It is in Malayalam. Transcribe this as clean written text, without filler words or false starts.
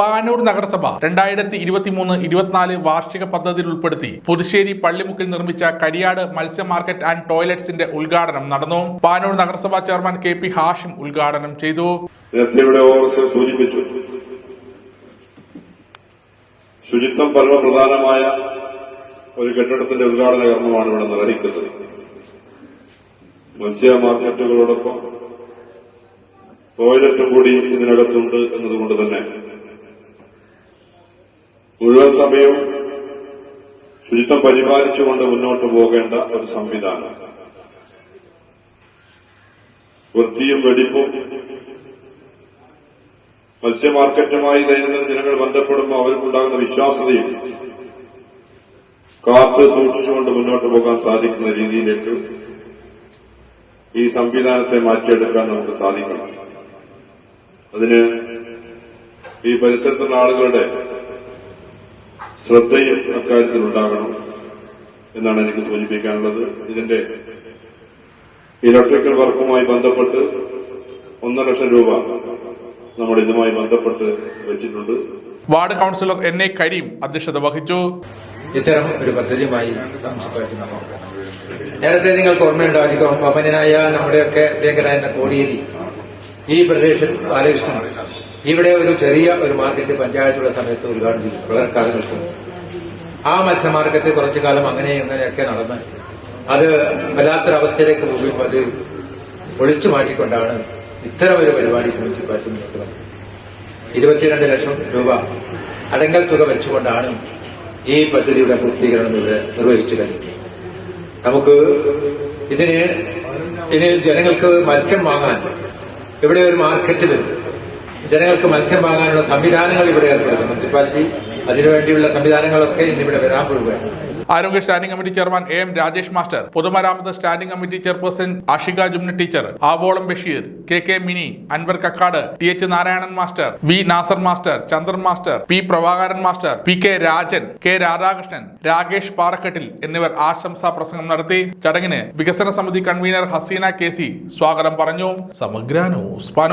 പാനൂർ നഗരസഭ 2023-24 വാർഷിക പദ്ധതിയിൽ ഉൾപ്പെടുത്തി പുതുശ്ശേരി പള്ളിമുക്കിൽ നിർമ്മിച്ച കരിയാട് മത്സ്യ മാർക്കറ്റ് ആൻഡ് ടോയ്ലറ്റ്സിന്റെ ഉദ്ഘാടനം നടന്നു. പാനൂർ നഗരസഭാ ചെയർമാൻ KP ഹാഷിം ഉദ്ഘാടനം ചെയ്തു. ശുചിത്വം പരമപ്രധാനമായ ഒരു കെട്ടിടത്തിന്റെ ഉദ്ഘാടന കർമ്മമാണ് ഇവിടെ നിർവഹിക്കുന്നത്. മത്സ്യ മാർക്കറ്റുകളോടൊപ്പം ടോയ്ലറ്റും കൂടി ഇതിനകത്തുണ്ട് എന്നതുകൊണ്ട് തന്നെ മുഴുവൻ സമയവും ശുചിത്വം പരിപാലിച്ചുകൊണ്ട് മുന്നോട്ട് പോകേണ്ട ഒരു സംവിധാനം. വൃത്തിയും വെടിപ്പും മത്സ്യ മാർക്കറ്റുമായി ദൈനംദിന ജനങ്ങൾ ബന്ധപ്പെടുമ്പോൾ അവർക്കുണ്ടാകുന്ന വിശ്വാസ്യതയും കാത്ത് സൂക്ഷിച്ചുകൊണ്ട് മുന്നോട്ട് പോകാൻ സാധിക്കുന്ന രീതിയിലേക്ക് ഈ സംവിധാനത്തെ മാറ്റിയെടുക്കാൻ നമുക്ക് സാധിക്കണം. അതിന് ഈ പരിസരത്തുള്ള ആളുകളുടെ ശ്രദ്ധയും അക്കാര്യത്തിൽ ഉണ്ടാകണം എന്നാണ് എനിക്ക് സൂചിപ്പിക്കാനുള്ളത്. ഇതിന്റെ ഇലക്ട്രിക്കൽ വർക്കുമായി ബന്ധപ്പെട്ട് 1.5 ലക്ഷം രൂപ നമ്മൾ ഇതുമായി ബന്ധപ്പെട്ട് വെച്ചിട്ടുണ്ട്. വാർഡ് കൌൺസിലർ NA കരീം അധ്യക്ഷത വഹിച്ചു. ഇത്തരം ഒരു പദ്ധതിയുമായി നേരത്തെ നിങ്ങൾക്ക് ഓർമ്മയുണ്ടായിരിക്കും, വമനായ നമ്മുടെയൊക്കെ പ്രിയങ്കരായ കോടിയേരി ഈ പ്രദേശത്ത് ബാലകൃഷ്ണൻ ഇവിടെ ഒരു ചെറിയ ഒരു മാർക്കറ്റ് പഞ്ചായത്തുള്ള സമയത്ത് ഉദ്ഘാടനം ചെയ്തു. വളരെ കാലകൃഷ്ണൻ ആ മത്സ്യ മാർക്കറ്റ് കുറച്ചു കാലം അങ്ങനെയൊക്കെ നടന്ന് അത് വല്ലാത്തൊരവസ്ഥയിലേക്ക് പോകുമ്പോൾ അത് ഒഴിച്ചു മാറ്റിക്കൊണ്ടാണ് ഇത്തരം ഒരു പരിപാടി മുനിസിപ്പാലിറ്റി മുന്നോട്ട് വന്നത്. 22 ലക്ഷം രൂപ അടങ്കൽ തുക വെച്ചുകൊണ്ടാണ് ഈ പദ്ധതിയുടെ പൂർത്തീകരണം ഇവിടെ നിർവഹിച്ചു കഴിഞ്ഞത്. നമുക്ക് ഇനി ജനങ്ങൾക്ക് മത്സ്യം വാങ്ങാൻ ഇവിടെ ഒരു മാർക്കറ്റ് വരും. ജനങ്ങൾക്ക് മത്സ്യം വാങ്ങാനുള്ള സംവിധാനങ്ങൾ ഇവിടെ ഏർപ്പെടുത്തും മുനിസിപ്പാലിറ്റി. അതിനുവേണ്ടിയുള്ള സംവിധാനങ്ങളൊക്കെ ഇന്നിവിടെ വരാൻ പോവുകയാണ്. ആരോഗ്യ standing committee chairman AM Rajesh master, പൊതുമരാമത്ത് standing committee chairperson Ashika Jumna teacher, Avolam Basheer, KK Mini, Anwar Kakkad, TH Narayanan master, V Nasser master, Chandran master, P Prabhakaran master, PK Rajan, K Radhakrishnan, Rakesh Parakkettil എന്നിവർ ആശംസാ പ്രസംഗം നടത്തി. ചടങ്ങിന് വികസന സമിതി കൺവീനർ ഹസീന KC സ്വാഗതം പറഞ്ഞു. സമഗ്ര ന്യൂസ് പാനൂർ.